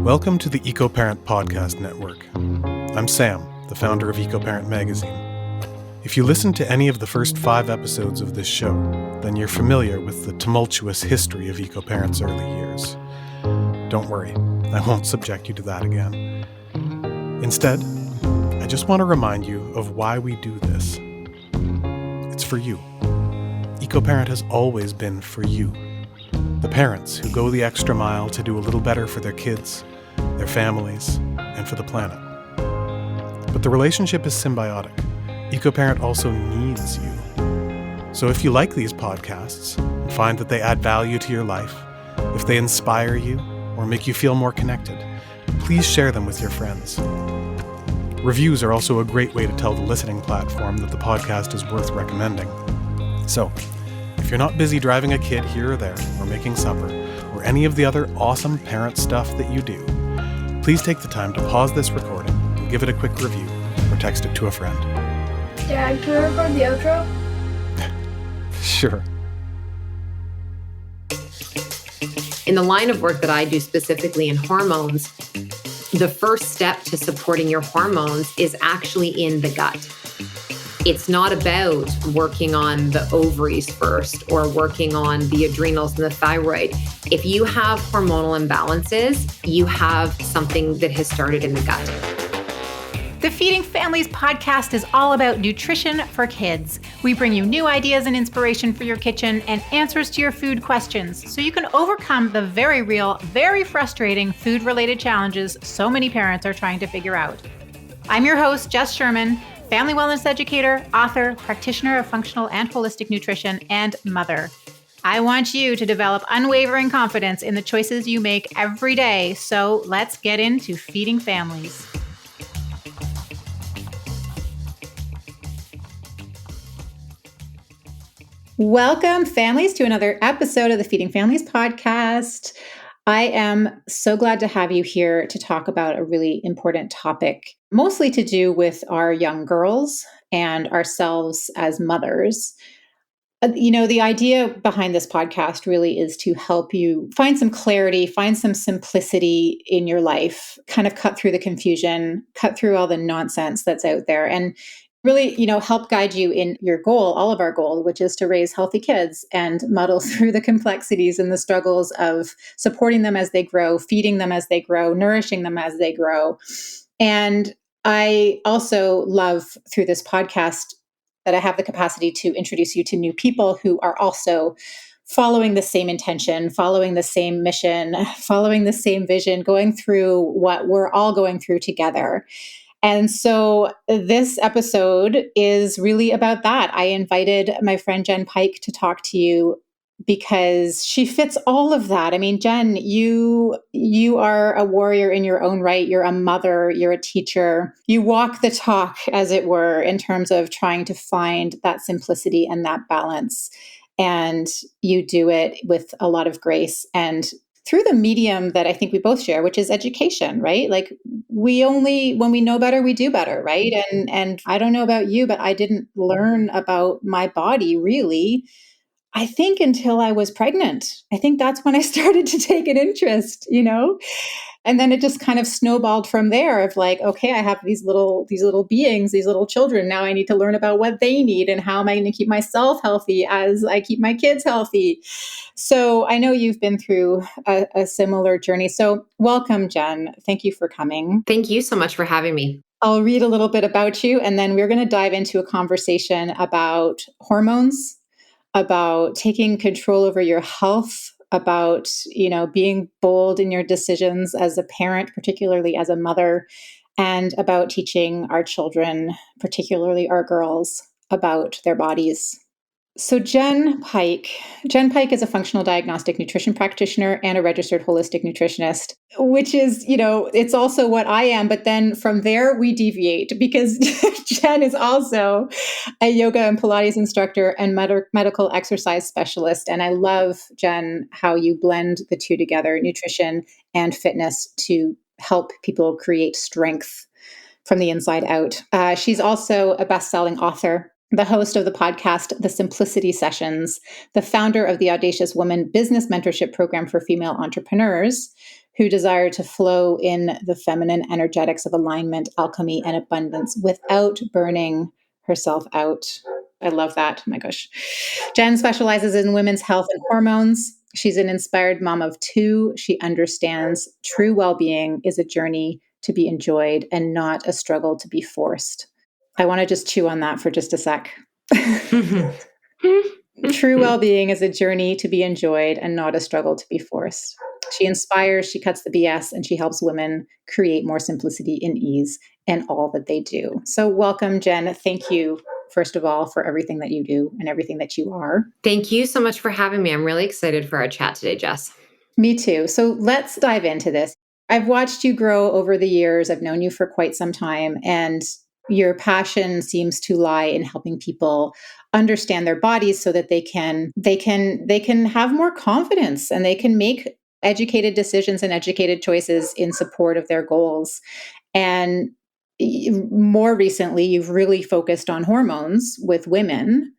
Welcome to the EcoParent Podcast Network. I'm Sam, the founder of EcoParent Magazine. If you listened to any of the first 5 episodes of this show, then you're familiar with the tumultuous history of EcoParent's early years. Don't worry, I won't subject you to that again. Instead, I just want to remind you of why we do this. It's for you. EcoParent has always been for you. The parents who go the extra mile to do a little better for their kids, their families, and for the planet. But the relationship is symbiotic. EcoParent also needs you. So if you like these podcasts and find that they add value to your life, if they inspire you or make you feel more connected, please share them with your friends. Reviews are also a great way to tell the listening platform that the podcast is worth recommending. So, if you're not busy driving a kid here or there, or making supper, or any of the other awesome parent stuff that you do, please take the time to pause this recording and give it a quick review, or text it to a friend. Dad, can we record the outro? Sure. In the line of work that I do specifically in hormones, the first step to supporting your hormones is actually in the gut. It's not about working on the ovaries first or working on the adrenals and the thyroid. If you have hormonal imbalances, you have something that has started in the gut. The Feeding Families podcast is all about nutrition for kids. We bring you new ideas and inspiration for your kitchen and answers to your food questions so you can overcome the very real, very frustrating food-related challenges so many parents are trying to figure out. I'm your host, Jess Sherman, family wellness educator, author, practitioner of functional and holistic nutrition, and mother. I want you to develop unwavering confidence in the choices you make every day. So let's get into Feeding Families. Welcome, families, to another episode of the Feeding Families podcast. I am so glad to have you here to talk about a really important topic, mostly to do with our young girls and ourselves as mothers. The idea behind this podcast really is to help you find some clarity, find some simplicity in your life, kind of cut through the confusion, cut through all the nonsense that's out there, and really, help guide you in your goal, all of our goal, which is to raise healthy kids and muddle through the complexities and the struggles of supporting them as they grow, feeding them as they grow, nourishing them as they grow. And I also love through this podcast that I have the capacity to introduce you to new people who are also following the same intention, following the same mission, following the same vision, going through what we're all going through together. And so this episode is really about that. I invited my friend Jenn Pike to talk to you because she fits all of that. I mean, Jenn, you are a warrior in your own right. You're a mother, you're a teacher. You walk the talk, as it were, in terms of trying to find that simplicity and that balance. And you do it with a lot of grace and through the medium that I think we both share, which is education, right? Like when we know better, we do better, right? And I don't know about you, but I didn't learn about my body really, I think, until I was pregnant. I think that's when I started to take an interest, And then it just kind of snowballed from there of like, okay, I have these little beings, these little children. Now I need to learn about what they need and how am I going to keep myself healthy as I keep my kids healthy. So I know you've been through a similar journey. So welcome, Jenn. Thank you for coming. Thank you so much for having me. I'll read a little bit about you, and then we're going to dive into a conversation about hormones, about taking control over your health, about, being bold in your decisions as a parent, particularly as a mother, and about teaching our children, particularly our girls, about their bodies. So Jenn Pike is a functional diagnostic nutrition practitioner and a registered holistic nutritionist, which is, it's also what I am. But then from there, we deviate because Jenn is also a yoga and Pilates instructor and medical exercise specialist. And I love, Jenn, how you blend the two together, nutrition and fitness, to help people create strength from the inside out. She's also a best-selling author, the host of the podcast, The Simplicity Sessions, the founder of the Audacious Woman Business Mentorship Program for Female Entrepreneurs, who desire to flow in the feminine energetics of alignment, alchemy, and abundance without burning herself out. I love that. Oh my gosh. Jenn specializes in women's health and hormones. She's an inspired mom of two. She understands true well-being is a journey to be enjoyed and not a struggle to be forced. I want to just chew on that for just a sec. True well-being is a journey to be enjoyed and not a struggle to be forced. She inspires, she cuts the BS, and she helps women create more simplicity and ease in all that they do. So welcome, Jenn. Thank you, first of all, for everything that you do and everything that you are. Thank you so much for having me. I'm really excited for our chat today, Jess. Me too. So let's dive into this. I've watched you grow over the years. I've known you for quite some time, and your passion seems to lie in helping people understand their bodies so that they can have more confidence and they can make educated decisions and educated choices in support of their goals. And more recently, you've really focused on hormones with women.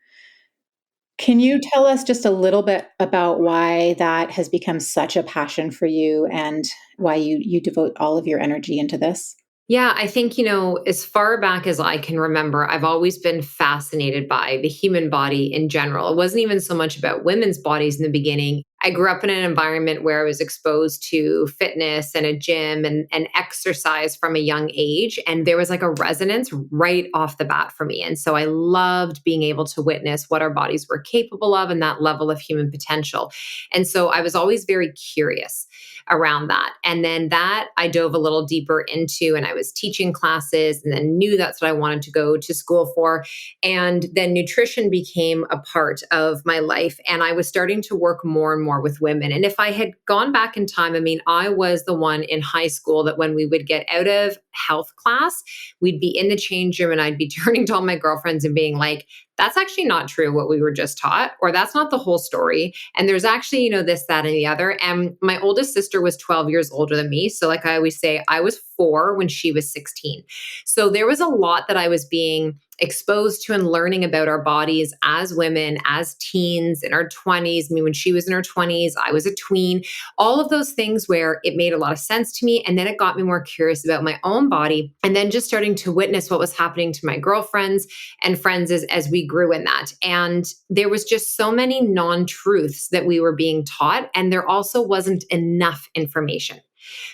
Can you tell us just a little bit about why that has become such a passion for you and why you devote all of your energy into this? Yeah, I think, as far back as I can remember, I've always been fascinated by the human body in general. It wasn't even so much about women's bodies in the beginning. I grew up in an environment where I was exposed to fitness and a gym and exercise from a young age. And there was like a resonance right off the bat for me. And so I loved being able to witness what our bodies were capable of and that level of human potential. And so I was always very curious around that. And then that I dove a little deeper into, and I was teaching classes and then knew that's what I wanted to go to school for. And then nutrition became a part of my life. And I was starting to work more and more with women. And if I had gone back in time, I was the one in high school that when we would get out of health class, we'd be in the change room and I'd be turning to all my girlfriends and being like, that's actually not true what we were just taught, or that's not the whole story. And there's actually, this, that, and the other. And my oldest sister was 12 years older than me. So like I always say, I was 4 when she was 16. So there was a lot that I was being exposed to and learning about our bodies as women, as teens in our 20s. When she was in her 20s, I was a tween, all of those things where it made a lot of sense to me. And then it got me more curious about my own body. And then just starting to witness what was happening to my girlfriends and friends as we grew in that. And there was just so many non-truths that we were being taught. And there also wasn't enough information.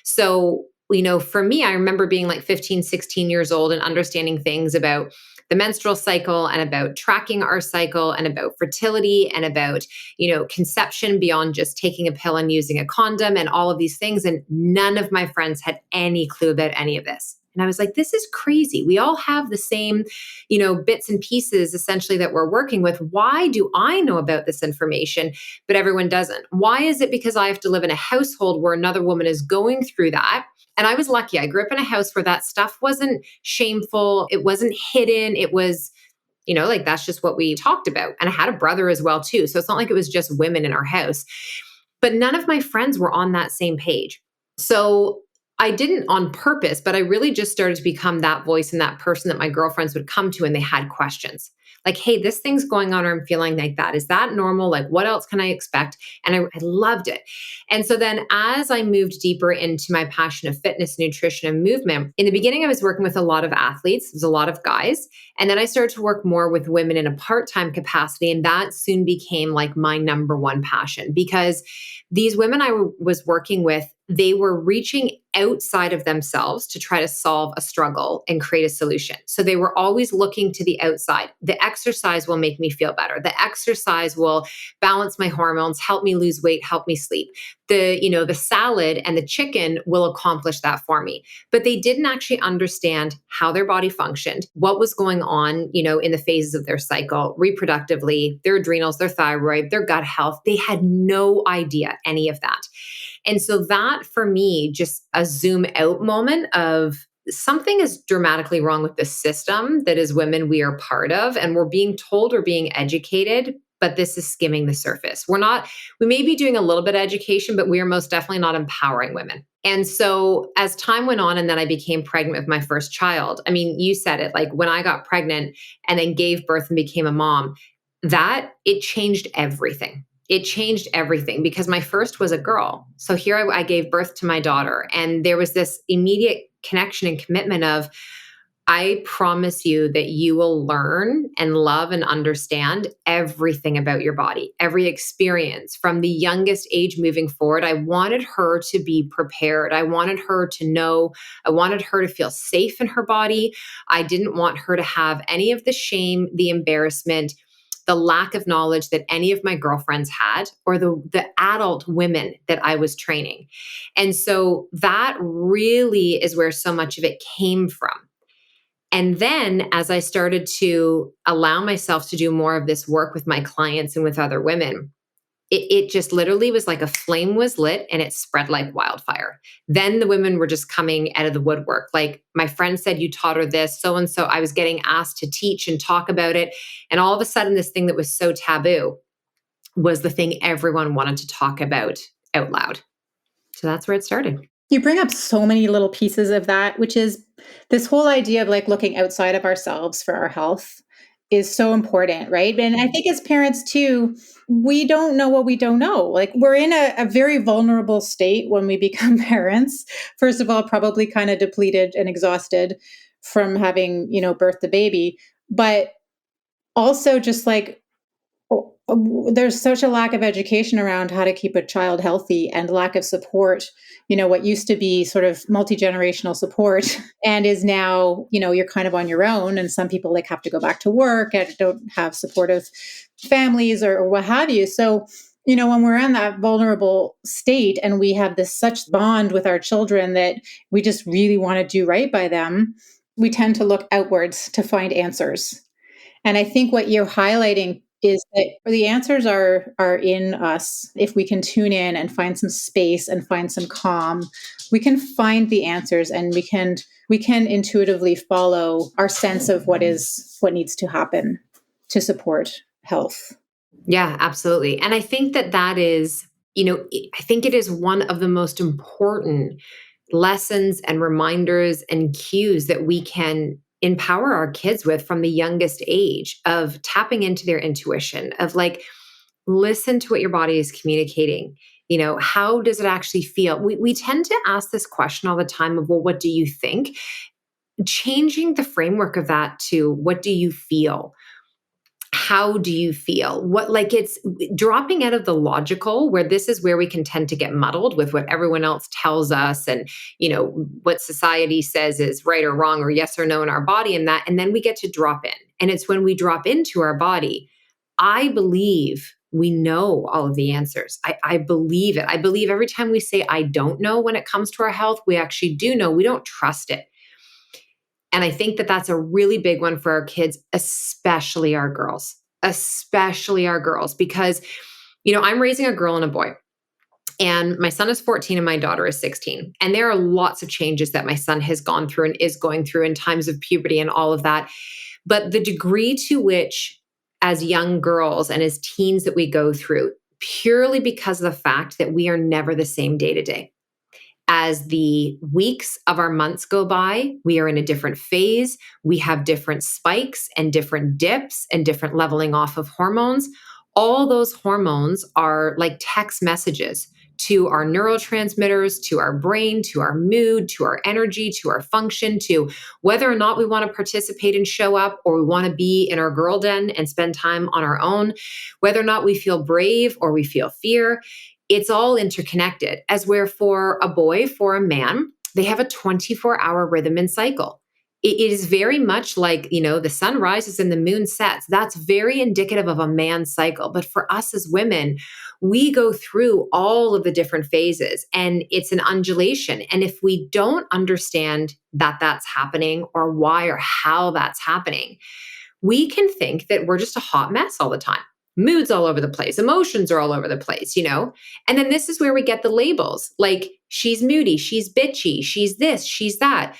So, for me, I remember being like 15, 16 years old and understanding things about the menstrual cycle and about tracking our cycle and about fertility and about, conception beyond just taking a pill and using a condom and all of these things. And none of my friends had any clue about any of this. And I was like, this is crazy. We all have the same, bits and pieces essentially that we're working with. Why do I know about this information, but everyone doesn't? Why is it because I have to live in a household where another woman is going through that? And I was lucky. I grew up in a house where that stuff wasn't shameful. It wasn't hidden. It was, that's just what we talked about. And I had a brother as well, too. So it's not like it was just women in our house. But none of my friends were on that same page. So I didn't on purpose, but I really just started to become that voice and that person that my girlfriends would come to and they had questions. Like, hey, this thing's going on or I'm feeling like that. Is that normal? Like, what else can I expect? And I loved it. And so then as I moved deeper into my passion of fitness, nutrition, and movement, in the beginning, I was working with a lot of athletes. There's a lot of guys. And then I started to work more with women in a part-time capacity. And that soon became like my number one passion because these women I was working with, they were reaching outside of themselves to try to solve a struggle and create a solution. So they were always looking to the outside. The exercise will make me feel better. The exercise will balance my hormones, help me lose weight, help me sleep. The salad and the chicken will accomplish that for me. But they didn't actually understand how their body functioned, what was going on, in the phases of their cycle, reproductively, their adrenals, their thyroid, their gut health. They had no idea any of that. And so that for me, just a zoom out moment of something is dramatically wrong with the system that as women we are part of, and we're being told or being educated, but this is skimming the surface. We may be doing a little bit of education, but we are most definitely not empowering women. And so as time went on and then I became pregnant with my first child, you said it, like when I got pregnant and then gave birth and became a mom, that it changed everything. it changed everything because my first was a girl. So here I gave birth to my daughter, and there was this immediate connection and commitment of, I promise you that you will learn and love and understand everything about your body, every experience from the youngest age moving forward. I wanted her to be prepared. I wanted her to know. I wanted her to feel safe in her body. I didn't want her to have any of the shame, the embarrassment, the lack of knowledge that any of my girlfriends had, or the adult women that I was training. And so that really is where so much of it came from. And then as I started to allow myself to do more of this work with my clients and with other women, it just literally was like a flame was lit and it spread like wildfire. Then the women were just coming out of the woodwork. Like, my friend said, you taught her this, so and so. I was getting asked to teach and talk about it. And all of a sudden, this thing that was so taboo was the thing everyone wanted to talk about out loud. So that's where it started. You bring up so many little pieces of that, which is this whole idea of like looking outside of ourselves for our health is so important, right? And I think as parents too, we don't know what we don't know. Like, we're in a very vulnerable state when we become parents. First of all, probably kind of depleted and exhausted from having, birthed the baby, but also just like, there's such a lack of education around how to keep a child healthy, and lack of support, what used to be sort of multi-generational support and is now, you're kind of on your own. And some people like have to go back to work and don't have supportive families or what have you. So, when we're in that vulnerable state and we have this such bond with our children that we just really want to do right by them, we tend to look outwards to find answers. And I think what you're highlighting is that the answers are in us. If we can tune in and find some space and find some calm, we can find the answers, and we can intuitively follow our sense of what needs to happen to support health. Yeah, absolutely. And I think that is, I think it is one of the most important lessons and reminders and cues that we can empower our kids with from the youngest age, of tapping into their intuition, of like, listen to what your body is communicating. How does it actually feel? We tend to ask this question all the time of, well, what do you think? Changing the framework of that to, what do you feel? How do you feel? It's dropping out of the logical, where this is where we can tend to get muddled with what everyone else tells us and, what society says is right or wrong or yes or no in our body, and then we get to drop in. And it's when we drop into our body, I believe we know all of the answers. I believe it. I believe every time we say, I don't know, when it comes to our health, we actually do know. We don't trust it. And I think that that's a really big one for our kids, especially our girls, because, I'm raising a girl and a boy, and my son is 14 and my daughter is 16. And there are lots of changes that my son has gone through and is going through in times of puberty and all of that. But the degree to which, as young girls and as teens, that we go through, purely because of the fact that we are never the same day to day. As the weeks of our months go by, we are in a different phase. We have different spikes and different dips and different leveling off of hormones. All those hormones are like text messages to our neurotransmitters, to our brain, to our mood, to our energy, to our function, to whether or not we want to participate and show up, or we want to be in our girl den and spend time on our own, whether or not we feel brave or we feel fear. It's all interconnected, as where for a boy, for a man, they have a 24-hour rhythm and cycle. It is very much like, the sun rises and the moon sets. That's very indicative of a man's cycle. But for us as women, we go through all of the different phases, and it's an undulation. And if we don't understand that that's happening, or why or how that's happening, we can think that we're just a hot mess all the time. Moods all over the place, emotions are all over the place, And then this is where we get the labels, like, she's moody, she's bitchy, she's this, she's that.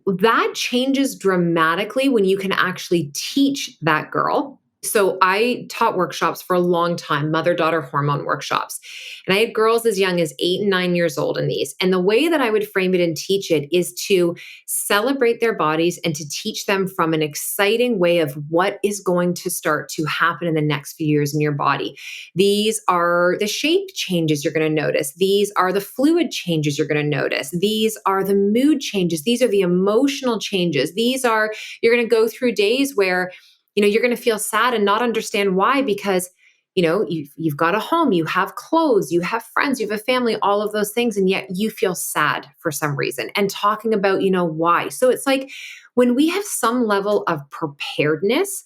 That changes dramatically when you can actually teach that girl So I taught workshops for a long time, mother-daughter hormone workshops. And I had girls as young as 8 and 9 years old in these. And the way that I would frame it and teach it is to celebrate their bodies and to teach them from an exciting way of what is going to start to happen in the next few years in your body. These are the shape changes you're going to notice. These are the fluid changes you're going to notice. These are the mood changes. These are the emotional changes. You're going to go through days where you're going to feel sad and not understand why, because you've got a home, you have clothes, you have friends, you have a family, all of those things, and yet you feel sad for some reason, and talking about why. So it's like when we have some level of preparedness,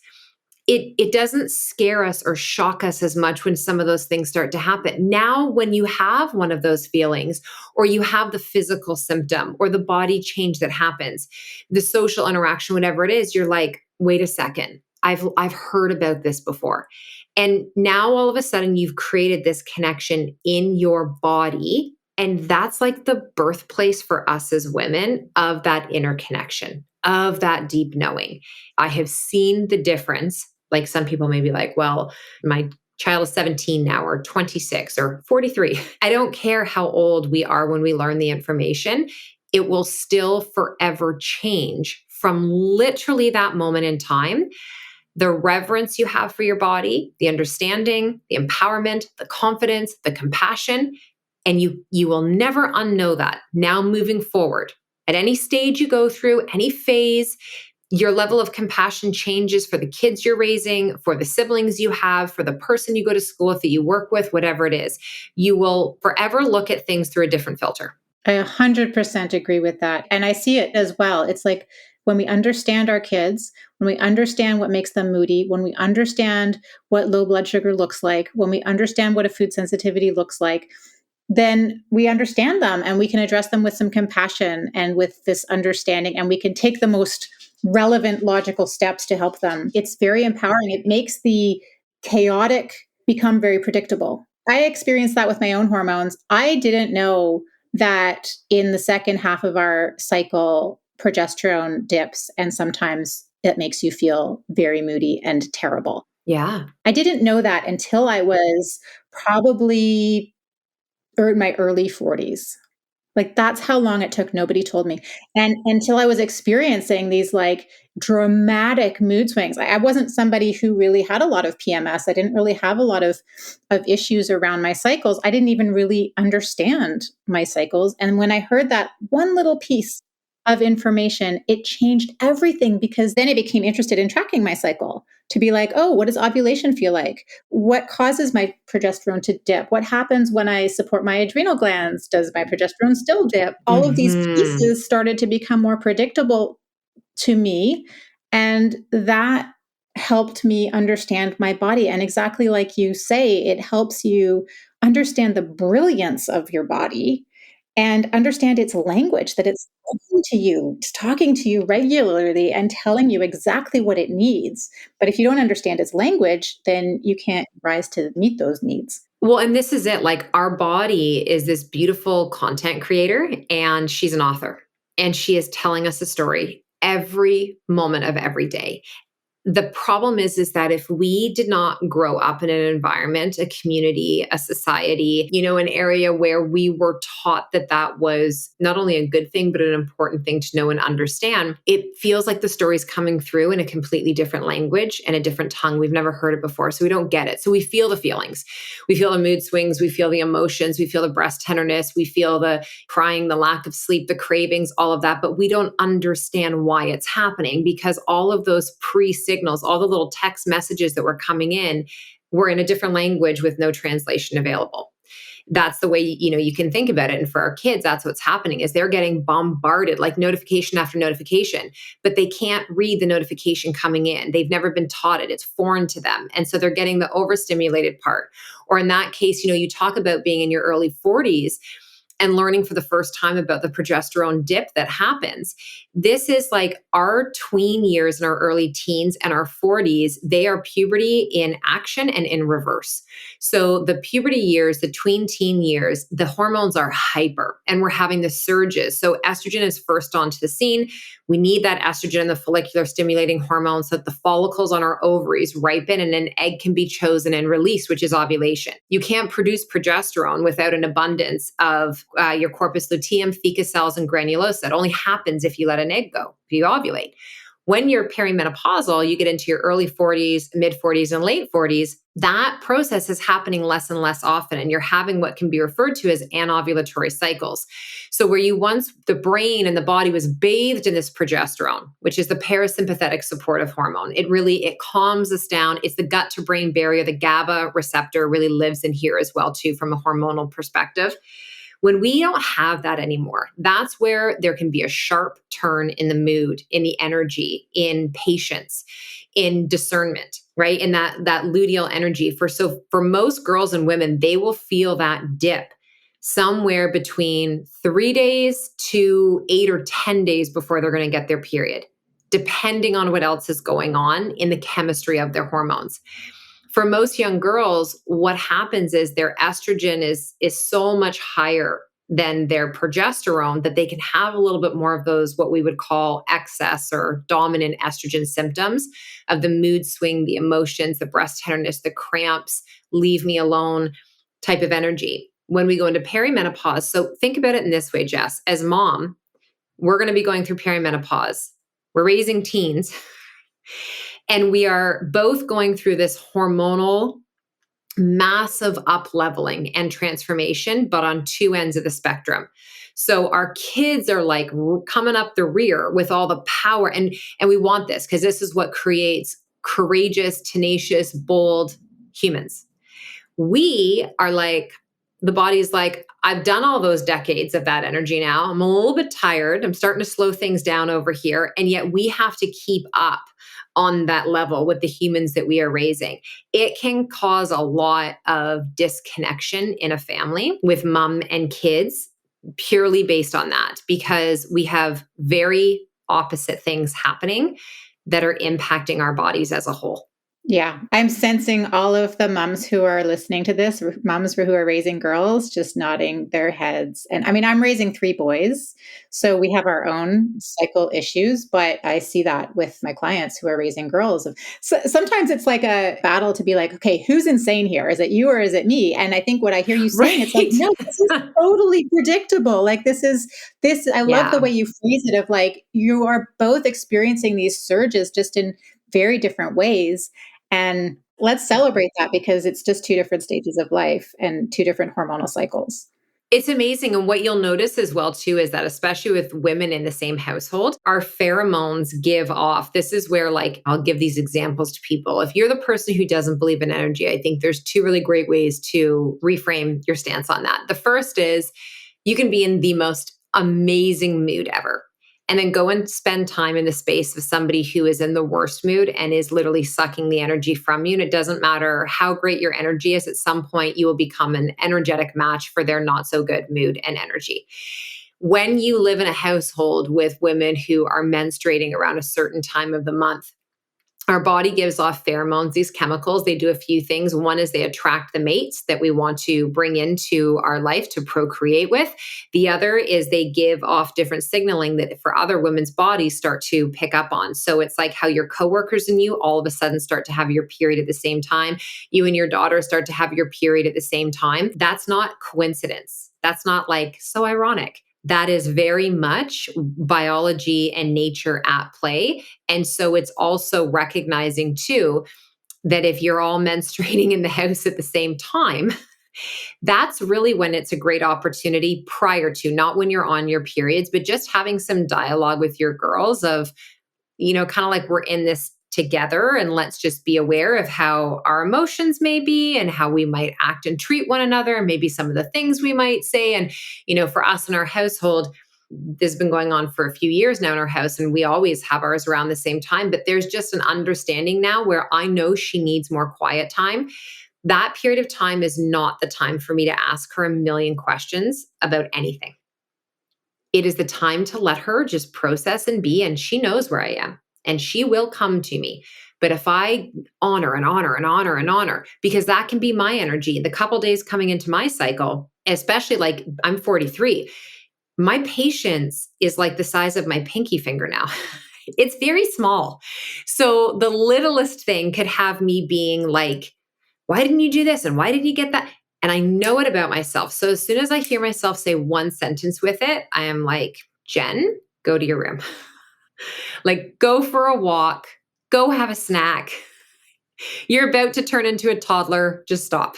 it doesn't scare us or shock us as much when some of those things start to happen. Now, when you have one of those feelings, or you have the physical symptom or the body change that happens, the social interaction, whatever it is, you're like, wait a second, I've heard about this before. And now all of a sudden you've created this connection in your body. And that's like the birthplace for us as women of that interconnection, of that deep knowing. I have seen the difference. Like some people may be like, well, my child is 17 now, or 26 or 43. I don't care how old we are when we learn the information. It will still forever change from literally that moment in time. The reverence you have for your body, the understanding, the empowerment, the confidence, the compassion, and you will never unknow that. Now moving forward, at any stage you go through, any phase, your level of compassion changes for the kids you're raising, for the siblings you have, for the person you go to school with, that you work with, whatever it is. You will forever look at things through a different filter. I 100% agree with that. And I see it as well. It's like when we understand our kids, when we understand what makes them moody, when we understand what low blood sugar looks like, when we understand what a food sensitivity looks like, then we understand them and we can address them with some compassion and with this understanding, and we can take the most relevant logical steps to help them. It's very empowering. It makes the chaotic become very predictable. I experienced that with my own hormones. I didn't know that in the second half of our cycle, progesterone dips, and sometimes it makes you feel very moody and terrible. Yeah. I didn't know that until I was probably in my early 40s. Like that's how long it took. Nobody told me. And until I was experiencing these like dramatic mood swings. I wasn't somebody who really had a lot of PMS. I didn't really have a lot of issues around my cycles. I didn't even really understand my cycles. And when I heard that one little piece of information, it changed everything, because then I became interested in tracking my cycle to be like, oh, what does ovulation feel like? What causes my progesterone to dip? What happens when I support my adrenal glands? Does my progesterone still dip? All of these pieces started to become more predictable to me. And that helped me understand my body. And exactly like you say, it helps you understand the brilliance of your body and understand its language, that it's talking to you regularly and telling you exactly what it needs. But if you don't understand its language, then you can't rise to meet those needs. Well, and this is it. Like our body is this beautiful content creator, and she's an author, and she is telling us a story every moment of every day. The problem is that if we did not grow up in an environment, a community, a society, an area where we were taught that that was not only a good thing, but an important thing to know and understand, it feels like the story's coming through in a completely different language and a different tongue. We've never heard it before, so we don't get it. So we feel the feelings. We feel the mood swings. We feel the emotions. We feel the breast tenderness. We feel the crying, the lack of sleep, the cravings, all of that. But we don't understand why it's happening, because all of those pre-signals, all the little text messages that were coming in were in a different language with no translation available. That's the way, you can think about it. And for our kids, that's what's happening, is they're getting bombarded like notification after notification, but they can't read the notification coming in. They've never been taught it. It's foreign to them. And so they're getting the overstimulated part. Or in that case, you talk about being in your early 40s. and learning for the first time about the progesterone dip that happens. This is like our tween years in our early teens and our 40s. They are puberty in action and in reverse. So the puberty years, the tween teen years, the hormones are hyper and we're having the surges. So estrogen is first onto the scene. We need that estrogen and the follicular stimulating hormone so that the follicles on our ovaries ripen and an egg can be chosen and released, which is ovulation. You can't produce progesterone without an abundance of your corpus luteum, ficus cells, and granulosa. It only happens if you let an egg go, if you ovulate. When you're perimenopausal, you get into your early 40s, mid 40s, and late 40s, that process is happening less and less often. And you're having what can be referred to as anovulatory cycles. So where you once, the brain and the body was bathed in this progesterone, which is the parasympathetic supportive hormone. It calms us down. It's the gut to brain barrier. The GABA receptor really lives in here as well, too, from a hormonal perspective. When we don't have that anymore, that's where there can be a sharp turn in the mood, in the energy, in patience, in discernment, right? In that luteal energy. For most girls and women, they will feel that dip somewhere between 3 days to 8 or 10 days before they're going to get their period, depending on what else is going on in the chemistry of their hormones. For most young girls, what happens is their estrogen is so much higher than their progesterone that they can have a little bit more of those, what we would call excess or dominant estrogen symptoms of the mood swing, the emotions, the breast tenderness, the cramps, leave me alone type of energy. When we go into perimenopause, so think about it in this way, Jess, as mom, we're going to be going through perimenopause. We're raising teens. And we are both going through this hormonal massive up-leveling and transformation, but on two ends of the spectrum. So our kids are like coming up the rear with all the power. And we want this because this is what creates courageous, tenacious, bold humans. We are like, the body's like, I've done all those decades of that energy now. I'm a little bit tired. I'm starting to slow things down over here. And yet we have to keep up on that level with the humans that we are raising. It can cause a lot of disconnection in a family with mom and kids purely based on that, because we have very opposite things happening that are impacting our bodies as a whole. Yeah, I'm sensing all of the moms who are listening to this, moms who are raising girls, just nodding their heads. And I mean, I'm raising 3 boys, so we have our own cycle issues, but I see that with my clients who are raising girls. So sometimes it's like a battle to be like, okay, who's insane here? Is it you or is it me? And I think what I hear you saying, It's like, no, this is totally predictable. Like I love the way you phrase it of like, you are both experiencing these surges just in very different ways. And let's celebrate that because it's just 2 different stages of life and 2 different hormonal cycles. It's amazing. And what you'll notice as well, too, is that especially with women in the same household, our pheromones give off. This is where, like, I'll give these examples to people. If you're the person who doesn't believe in energy, I think there's 2 really great ways to reframe your stance on that. The first is you can be in the most amazing mood ever, and then go and spend time in the space of somebody who is in the worst mood and is literally sucking the energy from you. And it doesn't matter how great your energy is, at some point you will become an energetic match for their not so good mood and energy. When you live in a household with women who are menstruating around a certain time of the month, our body gives off pheromones, these chemicals. They do a few things. One is they attract the mates that we want to bring into our life to procreate with. The other is they give off different signaling that for other women's bodies start to pick up on. So it's like how your coworkers and you all of a sudden start to have your period at the same time. You and your daughter start to have your period at the same time. That's not coincidence. That's not like so ironic. That is very much biology and nature at play. And so it's also recognizing too, that if you're all menstruating in the house at the same time, that's really when it's a great opportunity prior to, not when you're on your periods, but just having some dialogue with your girls of, kind of like we're in this together, and let's just be aware of how our emotions may be and how we might act and treat one another, and maybe some of the things we might say. And, for us in our household, this has been going on for a few years now in our house, and we always have ours around the same time. But there's just an understanding now where I know she needs more quiet time, that period of time is not the time for me to ask her a million questions about anything. It is the time to let her just process and be, and she knows where I am and she will come to me. But if I honor and honor and honor and honor, because that can be my energy, the couple days coming into my cycle, especially like I'm 43, my patience is like the size of my pinky finger now. It's very small. So the littlest thing could have me being like, why didn't you do this? And why didn't you get that? And I know it about myself. So as soon as I hear myself say one sentence with it, I am like, Jen, go to your room. Like, go for a walk, go have a snack. You're about to turn into a toddler. Just stop.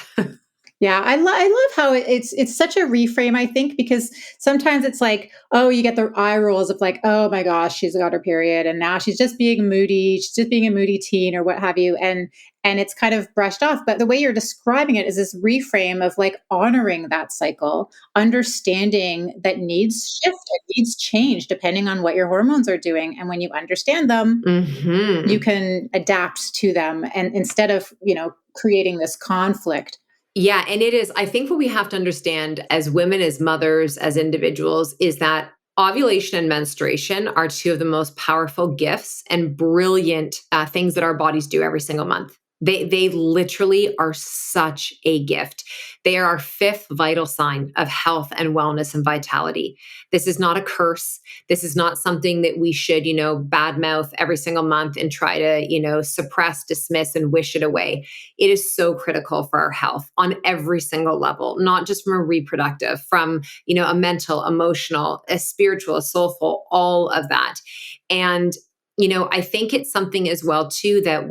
Yeah, I love how it's such a reframe, I think, because sometimes it's like, oh, you get the eye rolls of like, oh my gosh, she's got her period and now she's just being moody, she's just being a moody teen or what have you. And it's kind of brushed off. But the way you're describing it is this reframe of like honoring that cycle, understanding that needs shift, it needs change depending on what your hormones are doing. And when you understand them, you can adapt to them. And instead of, creating this conflict. Yeah. And it is, I think what we have to understand as women, as mothers, as individuals, is that ovulation and menstruation are two of the most powerful gifts and brilliant things that our bodies do every single month. They literally are such a gift. They are our fifth vital sign of health and wellness and vitality. This is not a curse. This is not something that we should, badmouth every single month and try to, suppress, dismiss, and wish it away. It is so critical for our health on every single level, not just from a reproductive, from, a mental, emotional, a spiritual, a soulful, all of that. And, I think it's something as well, too, that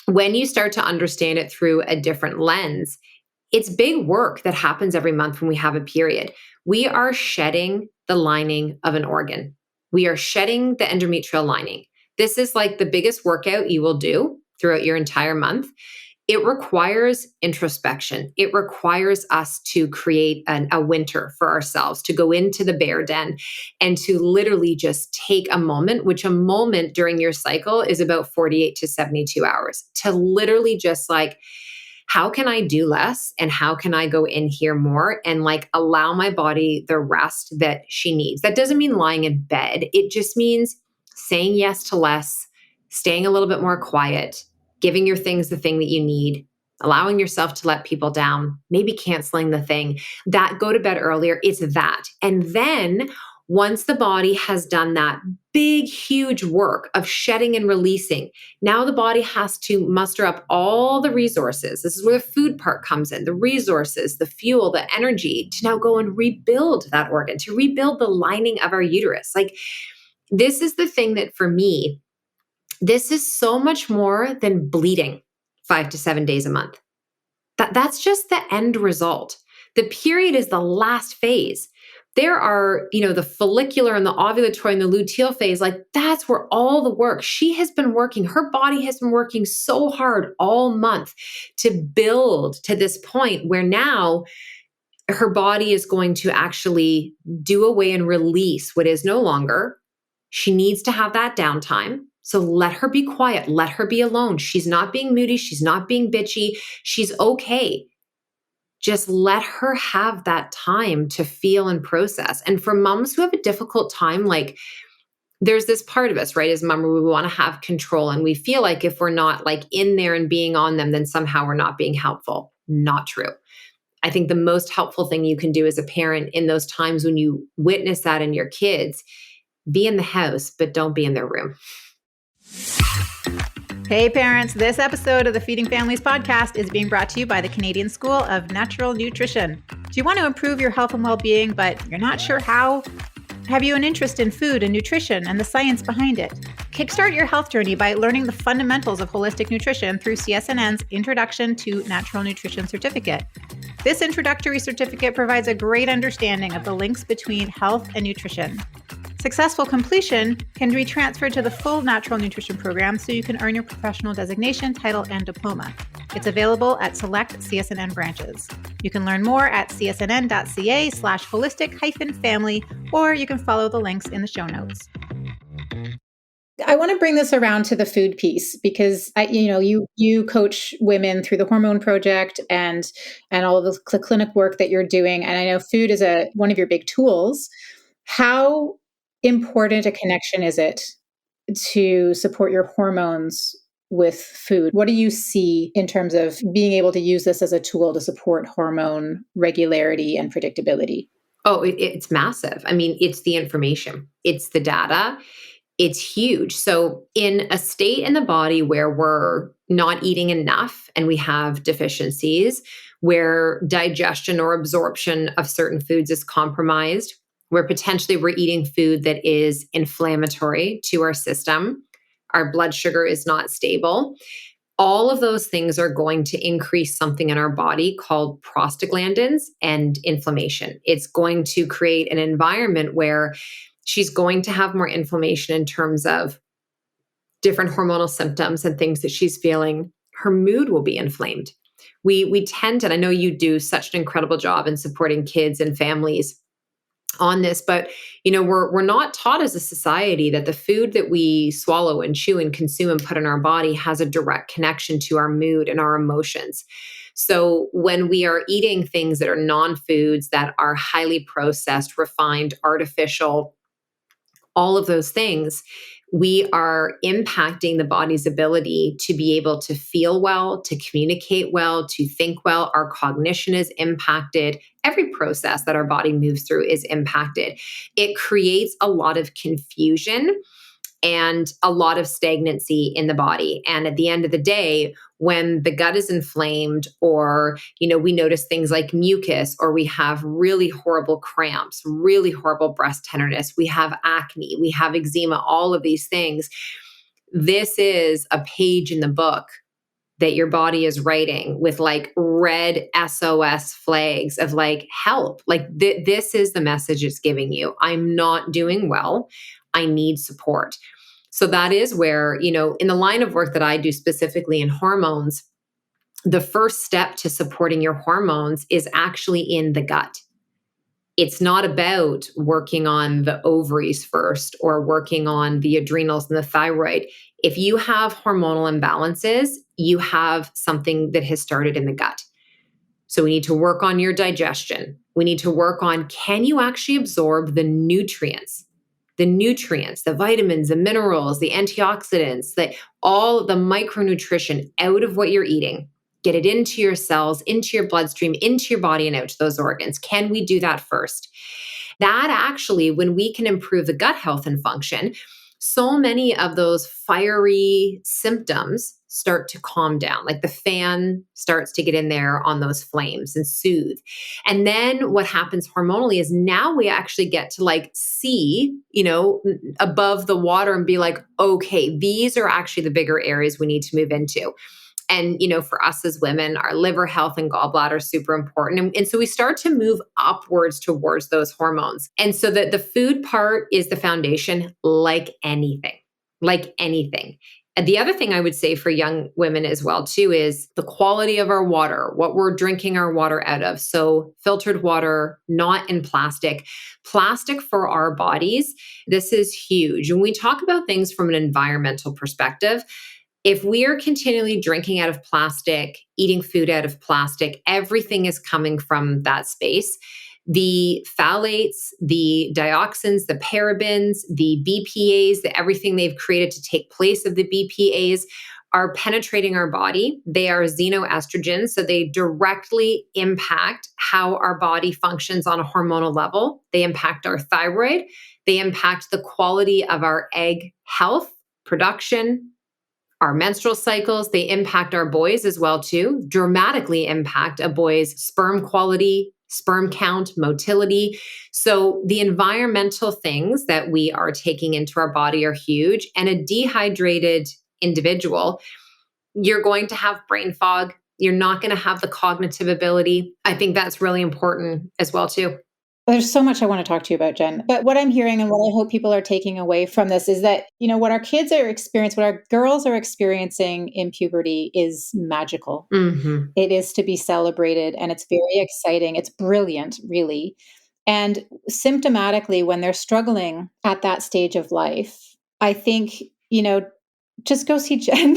when you start to understand it through a different lens, it's big work that happens every month when we have a period. We are shedding the lining of an organ. We are shedding the endometrial lining. This is like the biggest workout you will do throughout your entire month. It requires introspection. It requires us to create a winter for ourselves, to go into the bear den and to literally just take a moment, which a moment during your cycle is about 48 to 72 hours, to literally just like, how can I do less and how can I go in here more and like allow my body the rest that she needs? That doesn't mean lying in bed. It just means saying yes to less, staying a little bit more quiet, giving your things the thing that you need, allowing yourself to let people down, maybe canceling the thing, that go to bed earlier. It's that. And then once the body has done that big, huge work of shedding and releasing, now the body has to muster up all the resources. This is where the food part comes in, the resources, the fuel, the energy to now go and rebuild that organ, to rebuild the lining of our uterus. Like, this is the thing that for me, this is so much more than bleeding 5 to 7 days a month. That's just the end result. The period is the last phase. There are, the follicular and the ovulatory and the luteal phase, like that's where all the work, she has been working, her body has been working so hard all month to build to this point where now her body is going to actually do away and release what is no longer. She needs to have that downtime. So let her be quiet. Let her be alone. She's not being moody. She's not being bitchy. She's okay. Just let her have that time to feel and process. And for moms who have a difficult time, like there's this part of us, right, as mom, where we want to have control. And we feel like if we're not like in there and being on them, then somehow we're not being helpful. Not true. I think the most helpful thing you can do as a parent in those times when you witness that in your kids, be in the house, but don't be in their room. Hey parents, this episode of the Feeding Families podcast is being brought to you by the Canadian School of Natural Nutrition. Do you want to improve your health and well-being, but you're not sure how? Have you an interest in food and nutrition and the science behind it? Kickstart your health journey by learning the fundamentals of holistic nutrition through CSNN's Introduction to Natural Nutrition Certificate. This introductory certificate provides a great understanding of the links between health and nutrition. Successful completion can be transferred to the full natural nutrition program so you can earn your professional designation, title, and diploma. It's available at select CSNN branches. You can learn more at csnn.ca/holistic-family, or you can follow the links in the show notes. I want to bring this around to the food piece because you coach women through the Hormone Project and all of the clinic work that you're doing, and I know food is one of your big tools. How important a connection is it to support your hormones with food? What do you see in terms of being able to use this as a tool to support hormone regularity and predictability? Oh, it's massive. I mean, it's the information, it's the data. It's huge. So, in a state in the body where we're not eating enough and we have deficiencies, where digestion or absorption of certain foods is compromised, where potentially we're eating food that is inflammatory to our system, our blood sugar is not stable. All of those things are going to increase something in our body called prostaglandins and inflammation. It's going to create an environment where she's going to have more inflammation in terms of different hormonal symptoms and things that she's feeling. Her mood will be inflamed. We tend to, and I know you do such an incredible job in supporting kids and families on this, but we're not taught as a society that the food that we swallow and chew and consume and put in our body has a direct connection to our mood and our emotions. So when we are eating things that are non-foods, that are highly processed, refined, artificial, all of those things, we are impacting the body's ability to be able to feel well, to communicate well, to think well. Our cognition is impacted. Every process that our body moves through is impacted. It creates a lot of confusion and a lot of stagnancy in the body. And at the end of the day, when the gut is inflamed, or, we notice things like mucus, or we have really horrible cramps, really horrible breast tenderness, we have acne, we have eczema, all of these things, this is a page in the book that your body is writing with like red SOS flags of like, help. Like this is the message it's giving you. I'm not doing well. I need support. So that is where, in the line of work that I do specifically in hormones, the first step to supporting your hormones is actually in the gut. It's not about working on the ovaries first or working on the adrenals and the thyroid. If you have hormonal imbalances, you have something that has started in the gut. So we need to work on your digestion. We need to work on, can you actually absorb the nutrients, the vitamins, the minerals, the antioxidants, all the micronutrition out of what you're eating, get it into your cells, into your bloodstream, into your body, and out to those organs. Can we do that first? That actually, when we can improve the gut health and function, so many of those fiery symptoms start to calm down. Like the fan starts to get in there on those flames and soothe. And then what happens hormonally is now we actually get to like see, above the water and be like, okay, these are actually the bigger areas we need to move into. And, for us as women, our liver health and gallbladder are super important. And so we start to move upwards towards those hormones. And so the food part is the foundation, like anything. And the other thing I would say for young women as well, too, is the quality of our water, what we're drinking our water out of. So filtered water, not in plastic. Plastic for our bodies, this is huge. When we talk about things from an environmental perspective, if we are continually drinking out of plastic, eating food out of plastic, everything is coming from that space. The phthalates, the dioxins, the parabens, the BPAs, everything they've created to take place of the BPAs are penetrating our body. They are xenoestrogens, so they directly impact how our body functions on a hormonal level. They impact our thyroid. They impact the quality of our egg health, production, our menstrual cycles. They impact our boys as well, too, dramatically impact a boy's sperm quality, sperm count, motility. So the environmental things that we are taking into our body are huge. And a dehydrated individual, you're going to have brain fog. You're not going to have the cognitive ability. I think that's really important as well, too. There's so much I want to talk to you about, Jen. But what I'm hearing and what I hope people are taking away from this is that, what our kids are experiencing, what our girls are experiencing in puberty is magical. Mm-hmm. It is to be celebrated, and it's very exciting. It's brilliant, really. And symptomatically, when they're struggling at that stage of life, I think just go see Jenn.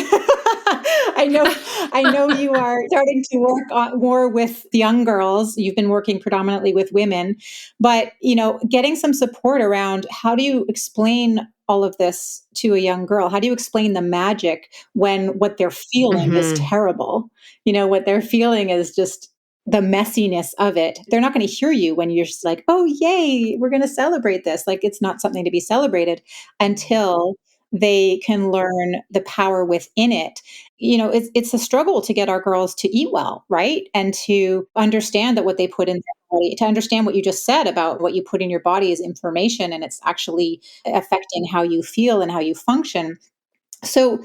I know you are starting to work on more with young girls. You've been working predominantly with women, but getting some support around how do you explain all of this to a young girl? How do you explain the magic when what they're feeling is Mhm. terrible? What they're feeling is just the messiness of it. They're not going to hear you when you're just like, oh, yay, we're going to celebrate this. Like, it's not something to be celebrated until they can learn the power within it. It's a struggle to get our girls to eat well, right? And to understand that what they put in their body, to understand what you just said about what you put in your body is information and it's actually affecting how you feel and how you function. So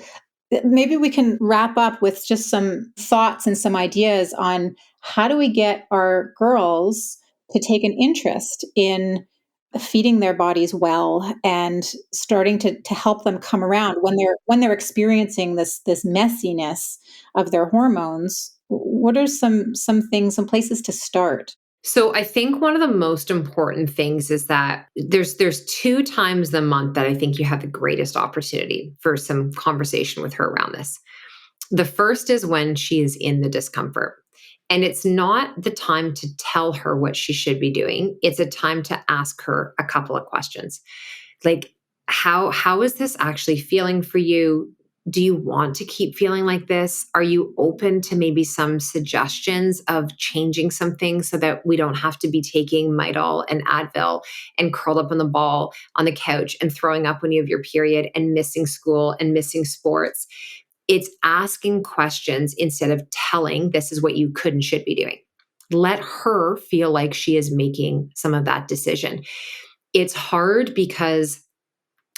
maybe we can wrap up with just some thoughts and some ideas on how do we get our girls to take an interest in feeding their bodies well and starting to help them come around when they're experiencing this messiness of their hormones. What are some places to start? So I think one of the most important things is that there's two times a month that I think you have the greatest opportunity for some conversation with her around this. The first is when she is in the discomfort. And it's not the time to tell her what she should be doing. It's a time to ask her a couple of questions. Like, how is this actually feeling for you? Do you want to keep feeling like this? Are you open to maybe some suggestions of changing some things so that we don't have to be taking Midol and Advil and curled up on the ball on the couch and throwing up when you have your period and missing school and missing sports? It's asking questions instead of telling this is what you could and should be doing. Let her feel like she is making some of that decision. It's hard because,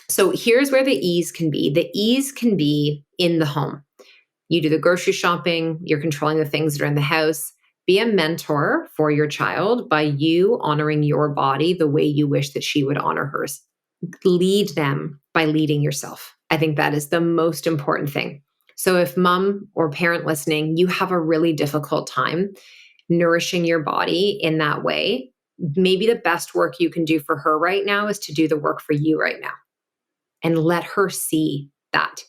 so here's where the ease can be. The ease can be in the home. You do the grocery shopping, you're controlling the things that are in the house. Be a mentor for your child by you honoring your body the way you wish that she would honor hers. Lead them by leading yourself. I think that is the most important thing. So if mom or parent listening, you have a really difficult time nourishing your body in that way, maybe the best work you can do for her right now is to do the work for you right now and let her see that.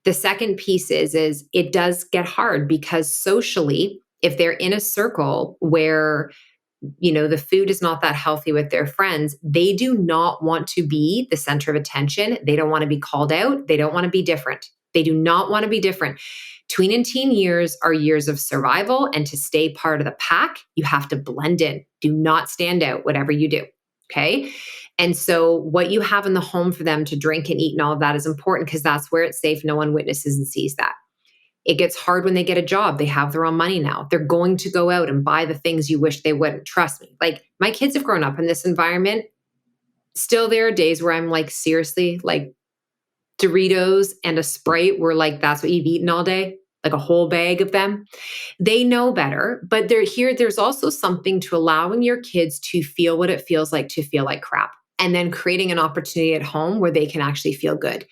The second piece is it does get hard because socially, if they're in a circle where the food is not that healthy with their friends, they do not want to be the center of attention. They don't want to be called out. They don't want to be different. They do not want to be different. Tween and teen years are years of survival, and to stay part of the pack, you have to blend in. Do not stand out, whatever you do. Okay. And so what you have in the home for them to drink and eat and all of that is important because that's where it's safe. No one witnesses and sees that. It gets hard when they get a job. They have their own money now. They're going to go out and buy the things you wish they wouldn't. Trust me. Like, my kids have grown up in this environment. Still, there are days where I'm like, seriously, like Doritos and a Sprite were like, that's what you've eaten all day, like a whole bag of them. They know better, but there's also something to allowing your kids to feel what it feels like to feel like crap. And then creating an opportunity at home where they can actually feel good.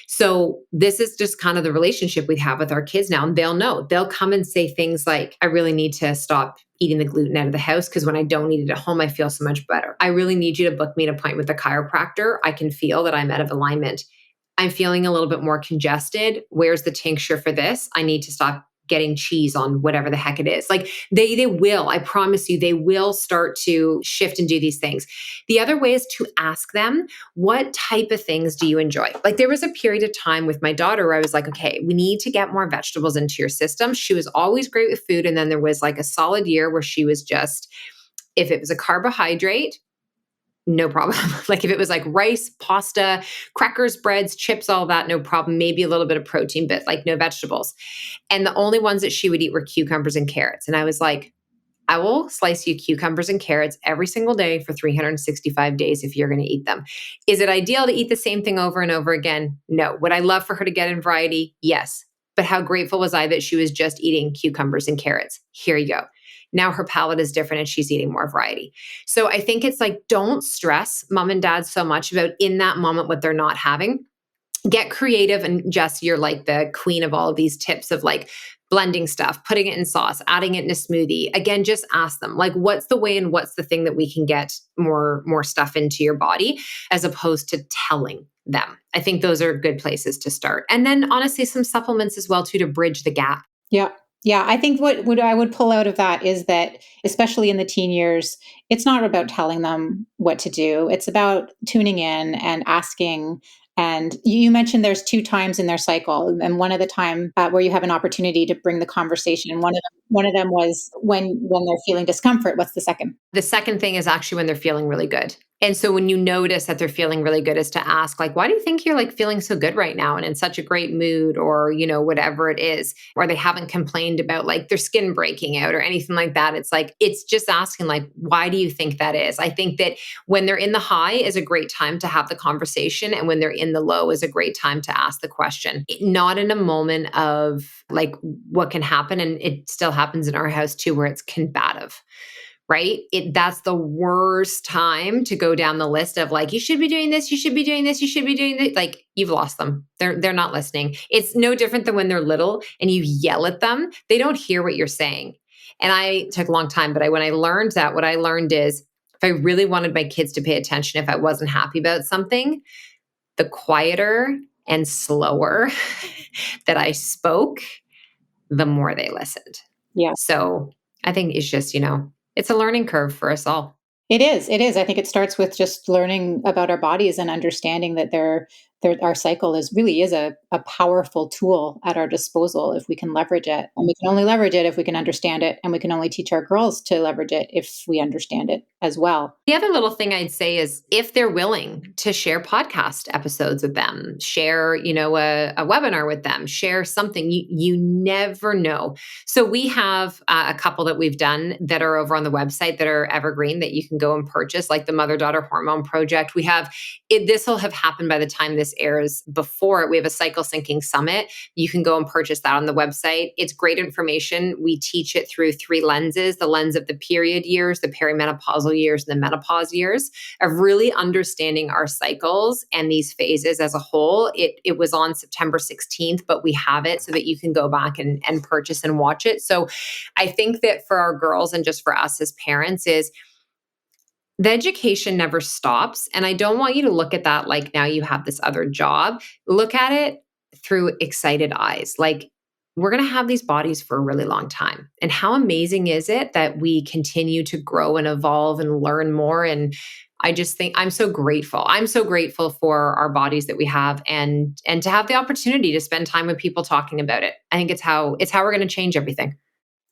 So this is just kind of the relationship we have with our kids now. And they'll know. They'll come and say things like, I really need to stop eating the gluten out of the house because when I don't eat it at home, I feel so much better. I really need you to book me an appointment with a chiropractor. I can feel that I'm out of alignment. I'm feeling a little bit more congested. Where's the tincture for this? I need to stop getting cheese on whatever the heck it is. Like they will, I promise you, they will start to shift and do these things. The other way is to ask them, what type of things do you enjoy? Like there was a period of time with my daughter where I was like, okay, we need to get more vegetables into your system. She was always great with food. And then there was like a solid year where she was just, if it was a carbohydrate, no problem. Like if it was like rice, pasta, crackers, breads, chips, all that, no problem. Maybe a little bit of protein, but like no vegetables. And the only ones that she would eat were cucumbers and carrots. And I was like, I will slice you cucumbers and carrots every single day for 365 days if you're going to eat them. Is it ideal to eat the same thing over and over again? No. Would I love for her to get in variety? Yes. But how grateful was I that she was just eating cucumbers and carrots? Here you go. Now her palate is different and she's eating more variety. So I think it's like, don't stress mom and dad so much about in that moment what they're not having. Get creative. And Jess, you're like the queen of all of these tips of like blending stuff, putting it in sauce, adding it in a smoothie. Again, just ask them, like, what's the way and what's the thing that we can get more stuff into your body, as opposed to telling them. I think those are good places to start. And then honestly, some supplements as well too, to bridge the gap. Yeah. Yeah. I think what I would pull out of that is that, especially in the teen years, it's not about telling them what to do. It's about tuning in and asking. And you mentioned there's 2 times in their cycle, and one of the time where you have an opportunity to bring the conversation. And one of them was when they're feeling discomfort. What's the second? The second thing is actually when they're feeling really good. And so when you notice that they're feeling really good, is to ask, like, why do you think you're like feeling so good right now and in such a great mood, or, whatever it is, or they haven't complained about like their skin breaking out or anything like that. It's like, it's just asking, like, why do you think that is? I think that when they're in the high is a great time to have the conversation. And when they're in the low is a great time to ask the question, not in a moment of like what can happen. And it still happens in our house too, where it's combative. Right? That's the worst time to go down the list of like, you should be doing this, you should be doing this, you should be doing this. Like, you've lost them. They're not listening. It's no different than when they're little and you yell at them. They don't hear what you're saying. And it took a long time, but when I learned that, what I learned is, if I really wanted my kids to pay attention, if I wasn't happy about something, the quieter and slower that I spoke, the more they listened. Yeah. So I think it's just, it's a learning curve for us all. It is. I think it starts with just learning about our bodies and understanding that our cycle is a powerful tool at our disposal if we can leverage it. And we can only leverage it if we can understand it. And we can only teach our girls to leverage it if we understand it as well. The other little thing I'd say is, if they're willing to share podcast episodes with them, share, a webinar with them, share something, you never know. So we have a couple that we've done that are over on the website that are evergreen, that you can go and purchase, like the Mother-Daughter Hormone Project. We have this will have happened by the time this airs. Before it, we have a cycle syncing summit. You can go and purchase that on the website. It's great information. We teach it through 3 lenses: the lens of the period years, the perimenopausal years, and the menopause years, of really understanding our cycles and these phases as a whole. It was on September 16th, but we have it so that you can go back and purchase and watch it. So I think that for our girls, and just for us as parents, is the education never stops. And I don't want you to look at that like now you have this other job. Look at it through excited eyes. Like, we're going to have these bodies for a really long time. And how amazing is it that we continue to grow and evolve and learn more? And I just think I'm so grateful. I'm so grateful for our bodies that we have, and to have the opportunity to spend time with people talking about it. I think it's how we're going to change everything.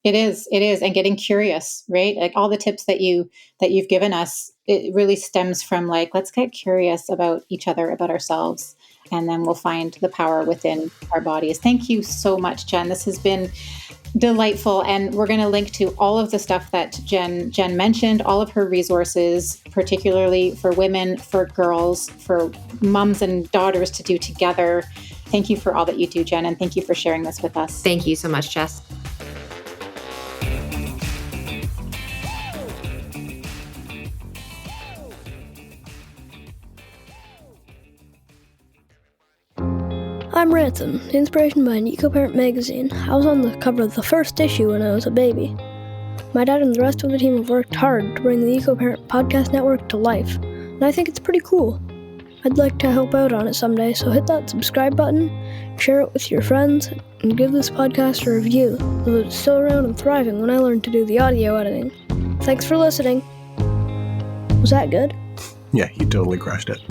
It is. And getting curious, right? Like, all the tips that you've given us, it really stems from like, let's get curious about each other, about ourselves, and then we'll find the power within our bodies. Thank you so much, Jen. This has been delightful. And we're going to link to all of the stuff that Jen mentioned, all of her resources, particularly for women, for girls, for moms and daughters to do together. Thank you for all that you do, Jen. And thank you for sharing this with us. Thank you so much, Jess. I'm Ransom, inspiration by an eco-parent magazine. I was on the cover of the first issue when I was a baby. My dad and the rest of the team have worked hard to bring the Eco-Parent Podcast Network to life, and I think it's pretty cool. I'd like to help out on it someday, so hit that subscribe button, share it with your friends, and give this podcast a review, so that it's still around and thriving when I learn to do the audio editing. Thanks for listening. Was that good? Yeah, you totally crushed it.